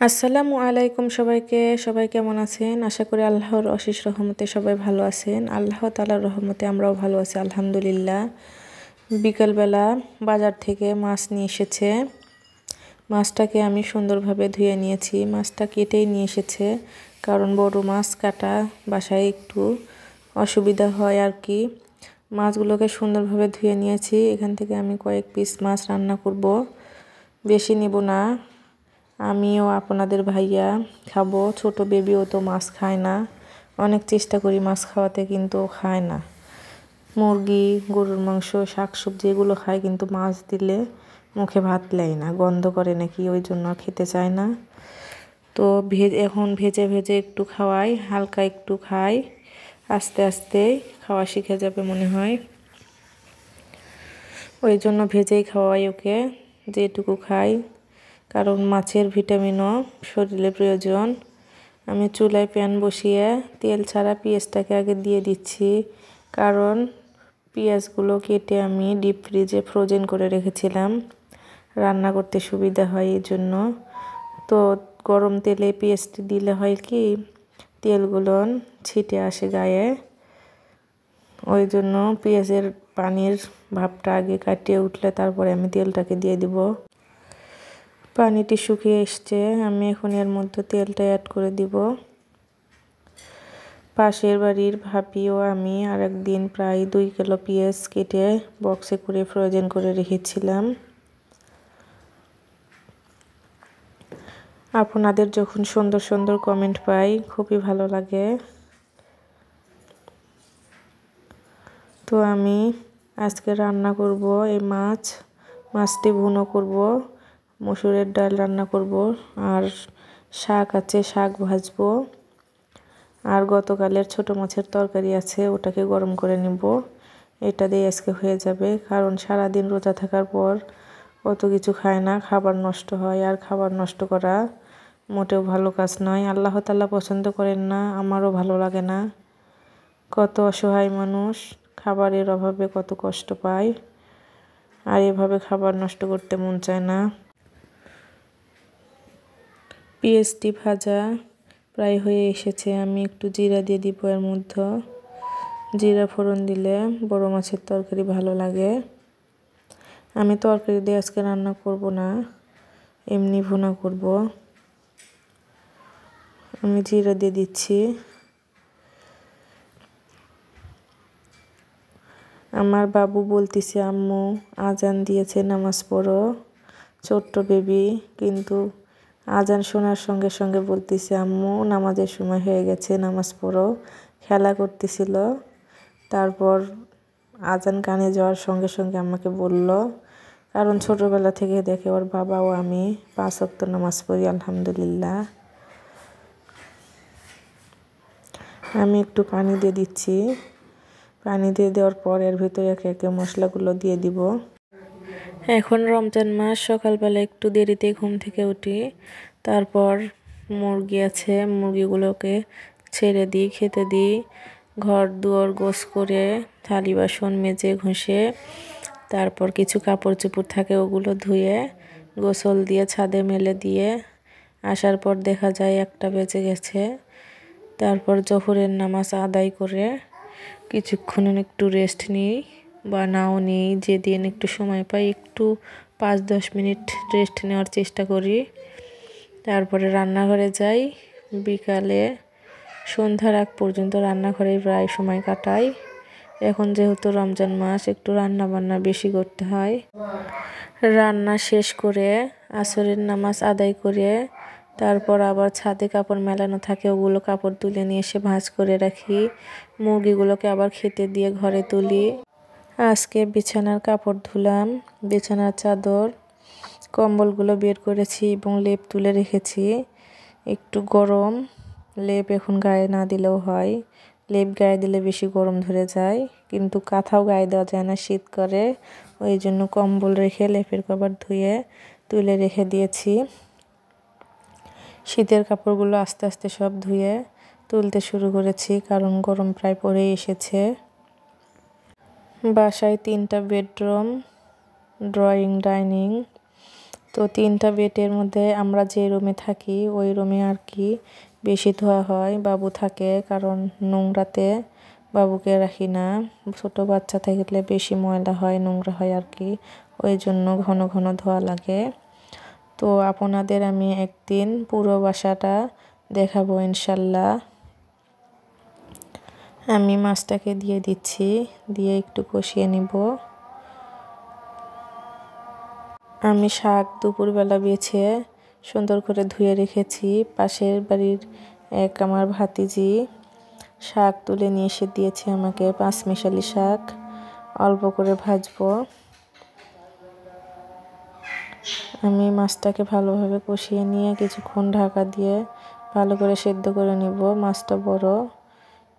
আসসালামু আলাইকুম সবাই কেমন আছেন? আশা করি আল্লাহর অশেষ রহমতে সবাই ভালো আছেন। আল্লাহ তাআলার রহমতে আমরাও ভালো আছি আলহামদুলিল্লাহ। বিকালবেলা বাজার থেকে মাছ নিয়ে এসেছে। মাছটাকে আমি সুন্দরভাবে ধুয়ে নিয়েছি। মাছটা কেটেই নিয়ে এসেছে, কারণ বড় মাছ কাটা বাসায় একটু অসুবিধা হয় আর কি। মাছগুলোকে সুন্দরভাবে ধুয়ে নিয়েছি। এখান থেকে আমি কয়েক পিস মাছ রান্না করব, বেশি নেব না। আমিও আপনাদের ভাইয়া খাবো, ছোট বেবিও তো মাছ খায় না। অনেক চেষ্টা করি মাছ খাওয়াতে, কিন্তু খায় না। মুরগি, গরুর মাংস, শাকসবজি এগুলো খায়, কিন্তু মাছ দিলে মুখে ভাত লেয় না, গন্ধ করে নাকি, ওই জন্য খেতে চায় না। তো এখন ভেজে ভেজে একটু খাওয়াই, হালকা একটু খাই, আস্তে আস্তে খাওয়া শিখে যাবে মনে হয়। ওই জন্য ভেজেই খাওয়াই ওকে, যেটুকু খাই, কারণ মাছের ভিটামিনও শরীরে প্রয়োজন। আমি চুলায় প্যান বসিয়ে তেল ছাড়া পেঁয়াজটাকে আগে দিয়ে দিচ্ছি, কারণ পেঁয়াজগুলো কেটে আমি ডিপ ফ্রিজে ফ্রোজেন করে রেখেছিলাম, রান্না করতে সুবিধা হয় এই জন্য। তো গরম তেলে পেঁয়াজটি দিলে হয় কি, তেলগুলো ছিটে আসে গায়ে, ওই জন্য পেঁয়াজের পানির ভাবটা আগে কাটিয়ে উঠলে তারপরে আমি তেলটাকে দিয়ে দিব। পানিটি শুকিয়ে এসছে, আমি এখন এর মধ্যে তেলটা অ্যাড করে দিব। পাশের বাড়ির ভাবিও আমি আরেকদিন প্রায় 2 কিলো পেঁয়াজ কেটে বক্সে করে ফ্রোজেন করে রেখেছিলাম। আপনাদের যখন সুন্দর সুন্দর কমেন্ট পাই খুবই ভালো লাগে। তো আমি আজকে রান্না করব এই মাছটি ভুনো করব, মসুরের ডাল রান্না করব, আর শাক আছে, শাক ভাজবো, আর গতকালের ছোট মাছের তরকারি আছে, ওটাকে গরম করে নিব। এটা দিয়ে আজকে হয়ে যাবে, কারণ সারাদিন রোজা থাকার পর অত কিছু খায় না, খাবার নষ্ট হয়, আর খাবার নষ্ট করা মোটেও ভালো কাজ নয়। আল্লাহ তাআলা পছন্দ করেন না, আমারও ভালো লাগে না। কত অসহায় মানুষ খাবারের অভাবে কত কষ্ট পায়, আর এভাবে খাবার নষ্ট করতে মন চায় না। পেঁয়াজটি ভাজা প্রায় হয়ে এসেছে, আমি একটু জিরা দিয়ে দিব এর মধ্যে। জিরা ফোড়ন দিলে বড় মাছের তরকারি ভালো লাগে। আমি তরকারি দিয়ে আজকে রান্না করব না, এমনি ভুনা করব। আমি জিরা দিয়ে দিচ্ছি। আমার বাবু বলতেছে, আম্মু আজান দিয়েছে, নামাজ পড়ো। ছোট্ট বেবি, কিন্তু আজান শোনার সঙ্গে সঙ্গে বলতেছে, আম্মু নামাজের সময় হয়ে গেছে, নামাজ পড়ো। খেলা করতেছিল, তারপর আজান কানে যাওয়ার সঙ্গে সঙ্গে আমাকে বলল, কারণ ছোটবেলা থেকে দেখে ওর বাবা ও আমি 5 ওয়াক্ত নামাজ পড়ি আলহামদুলিল্লাহ। আমি একটু পানি দিয়ে দিচ্ছি। পানি দিয়ে দেওয়ার পর এর ভিতরে একে একে মশলাগুলো দিয়ে দিব। এখন রমজান মাস, সকালবেলা একটু দেরিতে ঘুম থেকে উঠি, তারপর মুরগি আছে, মুরগিগুলোকে ছেড়ে দিই, খেতে দিই, ঘর দুয়ার গোছ করে থালি বাসন মেজে ঘষে, তারপর কিছু কাপড় চোপড় থাকে ওগুলো ধুয়ে গোসল দিয়ে ছাদে মেলে দিয়ে আসার পর দেখা যায় 1টা বেজে গেছে। তারপর জোহরের নামাজ আদায় করে কিছুক্ষণ একটু রেস্ট নিই বা নাও নিই, যেদিন একটু সময় পাই একটু 5-10 মিনিট রেস্ট নেওয়ার চেষ্টা করি। তারপরে রান্নাঘরে যাই, বিকালে সন্ধ্যার আগ পর্যন্ত রান্নাঘরে প্রায় সময় কাটাই। এখন যেহেতু রমজান মাস, একটু রান্না বান্না বেশি করতে হয়। রান্না শেষ করে আসরের নামাজ আদায় করে তারপর আবার ছাদে কাপড় মেলানো থাকে, ওগুলো কাপড় তুলে নিয়ে এসে ভাঁজ করে রাখি। মুরগিগুলোকে আবার খেতে দিয়ে ঘরে তুলি। আজকে বিছানার কাপড় ধুলাম, বিছানার চাদর কম্বলগুলো বের করেছি এবং লেপ তুলে রেখেছি। একটু গরম, লেপ এখন গায়ে না দিলেও হয়, লেপ গায়ে দিলে বেশি গরম ধরে যায়, কিন্তু কাঁথাও গায়ে দেওয়া যায় না, শীত করে। ওই জন্য কম্বল রেখে লেপের কভার ধুয়ে তুলে রেখে দিয়েছি। শীতের কাপড়গুলো আস্তে আস্তে সব ধুয়ে তুলতে শুরু করেছি, কারণ গরম প্রায় পড়ে এসেছে। বাসায় 3টা বেডরুম, ড্রয়িং, ডাইনিং, তো 3টা বেডের মধ্যে আমরা যে রুমে থাকি ওই রুমে আর কি বেশি ধোয়া হয়, বাবু থাকে, কারণ নোংরাতে বাবুকে রাখি না, ছোট বাচ্চা থাকলে বেশি ময়লা হয়, নোংরা হয় আর কি, ওই জন্য ঘন ঘন ধোয়া লাগে। তো আপনাদের আমি একদিন পুরো বাসাটা দেখাবো ইনশাল্লাহ। আমি মাছটাকে দিয়ে দিচ্ছি, দিয়ে একটু কষিয়ে নিব। আমি শাক দুপুরবেলা বেছে সুন্দর করে ধুয়ে রেখেছি। পাশের বাড়ির এক আমার ভাতিজি শাক তুলে নিয়ে এসে দিয়েছে আমাকে, পাঁচমিশালি শাক, অল্প করে ভাজবো। আমি মাছটাকে ভালোভাবে কষিয়ে নিয়ে কিছুক্ষণ ঢাকা দিয়ে ভালো করে সেদ্ধ করে নিব। মাছটা বড়,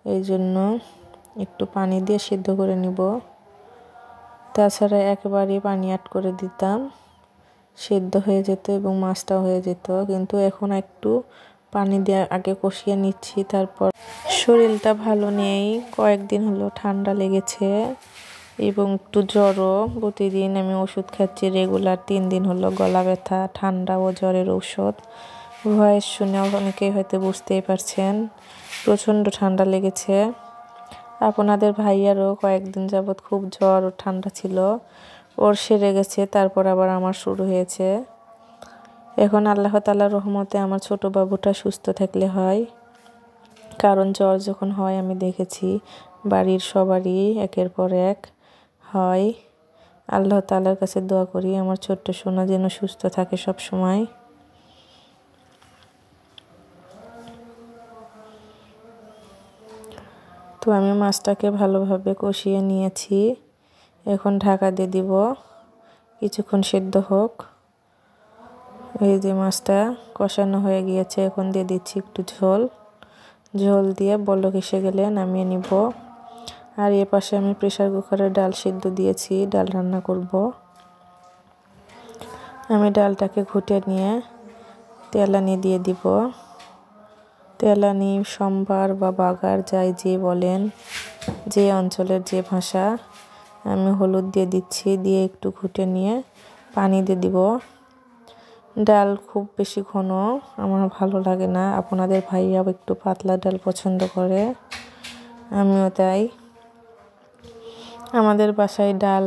এই জন্য একটু পানি দিয়ে সেদ্ধ করে নিব। তাছাড়া একেবারেই পানি অ্যাড করে দিতাম, সেদ্ধ হয়ে যেত এবং মাছটা হয়ে যেত, কিন্তু এখন একটু পানি দিয়ে আগে কষিয়ে নিচ্ছি। তারপর শরীরটা ভালো নেই, কয়েকদিন হলো ঠান্ডা লেগেছে এবং একটু জ্বরও। প্রতিদিন আমি ওষুধ খাচ্ছি রেগুলার, 3 দিন হলো গলা ব্যথা, ঠান্ডা ও জ্বরের ঔষধ। ভয়েস শুনে অনেকেই হয়তো বুঝতেই পারছেন প্রচণ্ড ঠান্ডা লেগেছে। আপনাদের ভাইয়ারও কয়েকদিন যাবৎ খুব জ্বর ও ঠান্ডা ছিল, ওর সেরে গেছে, তারপর আবার আমার শুরু হয়েছে। এখন আল্লাহ তাআলার রহমতে আমার ছোট বাবুটা সুস্থ থাকলে হয়, কারণ জ্বর যখন হয় আমি দেখেছি বাড়ির সবারই একের পর এক হয়। আল্লাহ তাআলার কাছে দোয়া করি আমার ছোট্ট সোনা যেন সুস্থ থাকে সব সময়। তো আমি মাছটাকে ভালোভাবে কষিয়ে নিয়েছি, এখন ঢাকা দিয়ে দিব, কিছুক্ষণ সেদ্ধ হোক। এই যে মাছটা কষানো হয়ে গিয়েছে, এখন দিয়ে দিচ্ছি একটু ঝোল। ঝোল দিয়ে বলক এসে গেলে নামিয়ে নিব। আর এ পাশে আমি প্রেসার কুকারে ডাল সিদ্ধ দিয়েছি, ডাল রান্না করব। আমি ডালটাকে ঘুটে নিয়ে তেলানি দিয়ে দিব। তেলানি, সম্বার বা বাগার যাই যে বলেন, যে অঞ্চলের যে ভাষা। আমি হলুদ দিয়ে দিচ্ছি, দিয়ে একটু ঘুটে নিয়ে পানি দিয়ে দিব। ডাল খুব বেশি ঘন আমার ভালো লাগে না, আপনাদের ভাইয়া একটু পাতলা ডাল পছন্দ করে, আমিও তাই। আমাদের বাসায় ডাল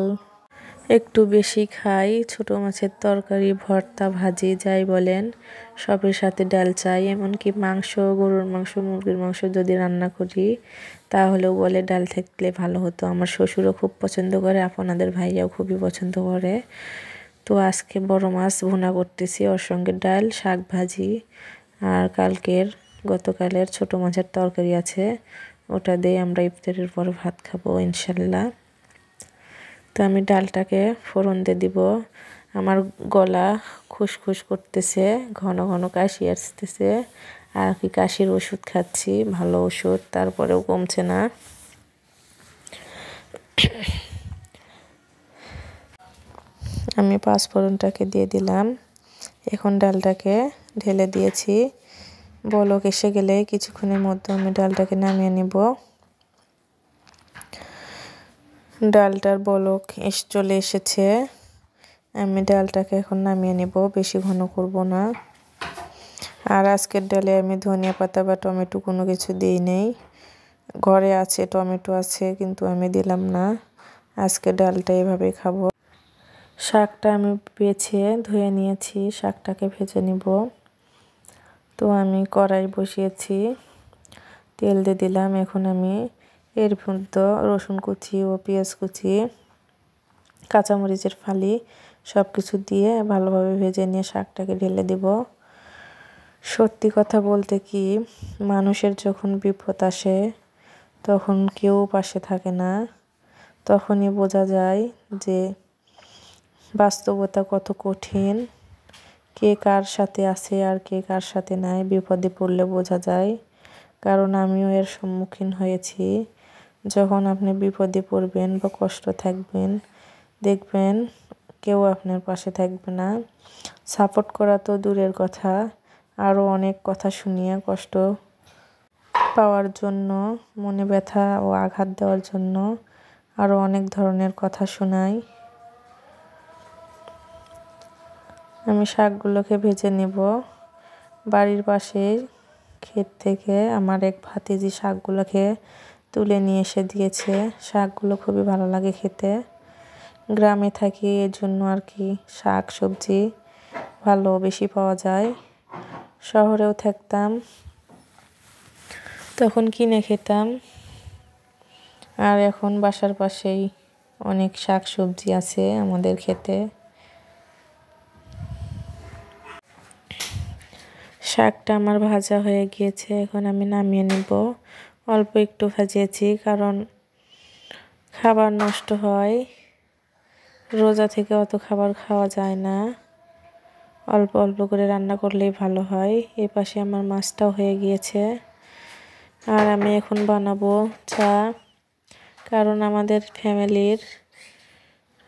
একটু বেশি খাই, ছোট মাছের তরকারি, ভর্তা, ভাজি যাই বলেন সবের সাথে ডাল চাই। এমনকি মাংস, গরুর মাংস, মুরগির মাংস যদি রান্না করি তাহলেও বলে ডাল থাকলে ভালো হতো। আমার শ্বশুরও খুব পছন্দ করে, আপনাদের ভাইয়াও খুবই পছন্দ করে। তো আজকে বড় মাছ ভুনা করতেছি, ওর সঙ্গে ডাল, শাক ভাজি, আর গতকালের ছোট মাছের তরকারি আছে, ওটা দিয়ে আমরা ইফতারের পর ভাত খাবো ইনশাল্লাহ। তো আমি ডালটাকে ফোড়ন দিয়ে দিব। আমার গলা খুসখুস করতেছে, ঘন ঘন কাশি আসতেছে, আর কি কাশির ওষুধ খাচ্ছি, ভালো ওষুধ, তারপরেও কমছে না। আমি পাঁচফোড়নটাকে দিয়ে দিলাম, এখন ডালটাকে ঢেলে দিয়েছি। বলক এসে গেলে কিছুক্ষণের মধ্যে আমি ডালটাকে নামিয়ে নিব। ডালটার বলক চলে এসেছে, আমি ডালটাকে এখন নামিয়ে নেব, বেশি ঘন করব না। আর আজকের ডালে আমি ধনিয়া পাতা বা টমেটো কোনো কিছু দিই নেই, ঘরে আছে টমেটো আছে কিন্তু আমি দিলাম না, আজকে ডালটা এভাবে খাবো। শাকটা আমি বেছে ধুয়ে নিয়েছি, শাকটাকে ভেজে নিব। তো আমি কড়াই বসিয়েছি, তেল দিয়ে দিলাম। এখন আমি এর মধ্যে রসুন কুচি ও পেঁয়াজ কুচি, কাঁচামরিচের ফালি সব কিছু দিয়ে ভালোভাবে ভেজে নিয়ে শাকটাকে ঢেলে দেব। সত্যি কথা বলতে কি, মানুষের যখন বিপদ আসে তখন কেউ পাশে থাকে না, তখনই বোঝা যায় যে বাস্তবতা কত কঠিন, কে কার সাথে আছে আর কে কার সাথে নাই, বিপদে পড়লে বোঝা যায়। কারণ আমিও এর সম্মুখীন হয়েছি। যখন আপনি বিপদে পড়বেন বা কষ্ট থাকবেন, দেখবেন কেউ আপনার পাশে থাকবে না, সাপোর্ট করা তো দূরের কথা, আরও অনেক কথা শুনিয়ে কষ্ট পাওয়ার জন্য, মনে ব্যথা ও আঘাত দেওয়ার জন্য আরও অনেক ধরনের কথা শোনায়। আমি শাকগুলোকে ভেজে নেব। বাড়ির পাশে ক্ষেত থেকে আমার এক ভাতিজি শাকগুলোকে তুলে নিয়ে এসে দিয়েছে। শাকগুলো খুবই ভালো লাগে খেতে। গ্রামে থাকি এর জন্য আর কি শাক সবজি ভালো বেশি পাওয়া যায়। শহরেও থাকতাম তখন কিনে খেতাম, আর এখন বাসার পাশেই অনেক শাক সবজি আছে আমাদের খেতে। শাকটা আমার ভাজা হয়ে গিয়েছে, এখন আমি নামিয়ে নেব। অল্প একটু ভাজিয়েছি কারণ খাবার নষ্ট হয়, রোজা থেকে অত খাবার খাওয়া যায় না, অল্প অল্প করে রান্না করলেই ভালো হয়। এই পাশে আমার মাছটাও হয়ে গিয়েছে। আর আমি এখন বানাবো চা, কারণ আমাদের ফ্যামিলির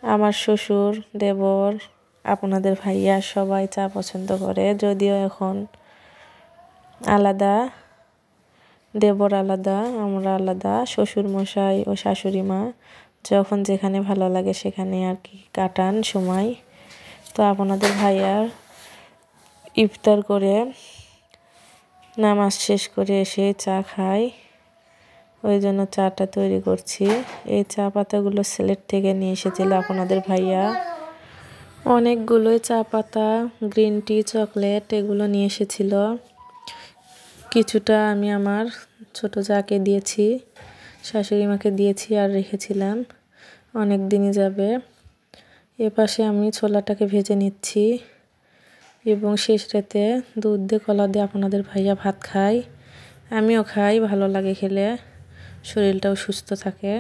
আমার শ্বশুর দেবর আপনাদের ভাইয়া সবাই চা পছন্দ করে। যদিও এখন আলাদা, দেবর আলাদা আমরা আলাদা, শ্বশুর মশাই ও শাশুড়ি মা যখন যেখানে ভালো লাগে সেখানে আর কি কাটান সময়। তো আপনাদের ভাইয়ার ইফতার করে নামাজ শেষ করে এসে চা খাই, ওই জন্য চাটা তৈরি করছি। এই চা পাতাগুলো সিলেট থেকে নিয়ে এসেছিল আপনাদের ভাইয়া। অনেকগুলোই চা পাতা, গ্রিন টি, চকলেট এগুলো নিয়ে এসেছিল। কিছুটা আমি আমার ছোট যাকে দিয়েছি, শাশুড়ি মাকে দিয়েছি আর রেখেছিলাম, অনেক দিনই যাবে। এপাশে আমি ছোলাটাকে ভেজে নিচ্ছি এবং শেষ রাতে দুধ দিয়ে কলা দিয়ে আপনাদের ভাইয়া ভাত খায়, আমিও খাই, ভালো লাগে খেলে, শরীরটাও সুস্থ থাকে।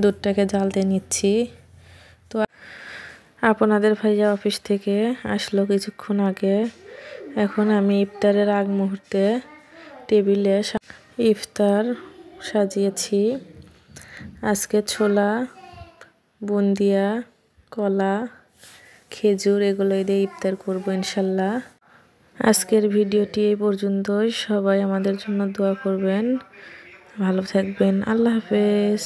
দুধটাকে জাল দিয়ে নিচ্ছি। তো আপনাদের ভাইয়া অফিস থেকে আসলো কিছুক্ষণ আগে। এখন আমি ইফতারের আগ মুহূর্তে টেবিলে ইফতার সাজিয়েছি। আজকে ছোলা, বুন্দিয়া, কলা, খেজুর এগুলো দিয়ে ইফতার করব ইনশাল্লাহ। আজকের ভিডিওটি এই পর্যন্তই। সবাই আমাদের জন্য দোয়া করবেন, ভালো থাকবেন। আল্লাহ হাফেজ।